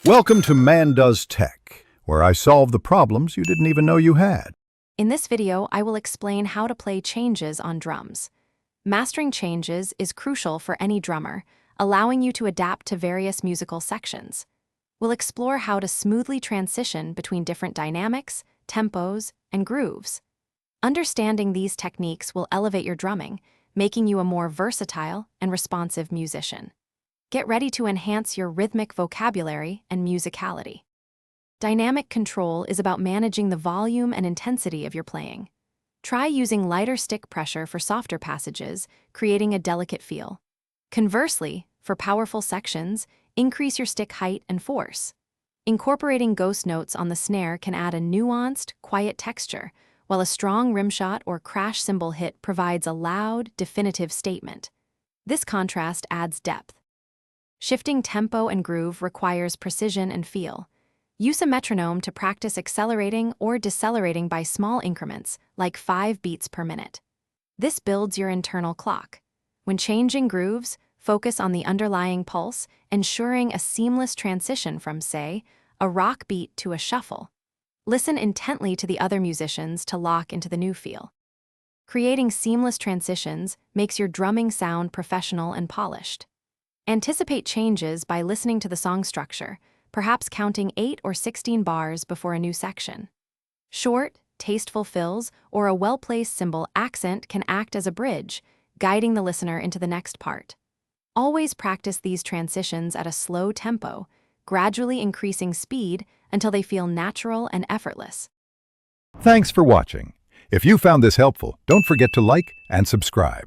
Welcome to Man Does Tech, where I solve the problems you didn't even know you had. In this video, I will explain how to play changes on drums. Mastering changes is crucial for any drummer, allowing you to adapt to various musical sections. We'll explore how to smoothly transition between different dynamics, tempos, and grooves. Understanding these techniques will elevate your drumming, making you a more versatile and responsive musician. Get ready to enhance your rhythmic vocabulary and musicality. Dynamic control is about managing the volume and intensity of your playing. Try using lighter stick pressure for softer passages, creating a delicate feel. Conversely, for powerful sections, increase your stick height and force. Incorporating ghost notes on the snare can add a nuanced, quiet texture, while a strong rimshot or crash cymbal hit provides a loud, definitive statement. This contrast adds depth. Shifting tempo and groove requires precision and feel. Use a metronome to practice accelerating or decelerating by small increments, like 5 beats per minute. This builds your internal clock. When changing grooves, focus on the underlying pulse, ensuring a seamless transition from, say, a rock beat to a shuffle. Listen intently to the other musicians to lock into the new feel. Creating seamless transitions makes your drumming sound professional and polished. Anticipate changes by listening to the song structure, perhaps counting 8 or 16 bars before a new section. Short, tasteful fills or a well-placed cymbal accent can act as a bridge, guiding the listener into the next part. Always practice these transitions at a slow tempo, gradually increasing speed until they feel natural and effortless. Thanks for watching. If you found this helpful, don't forget to like and subscribe.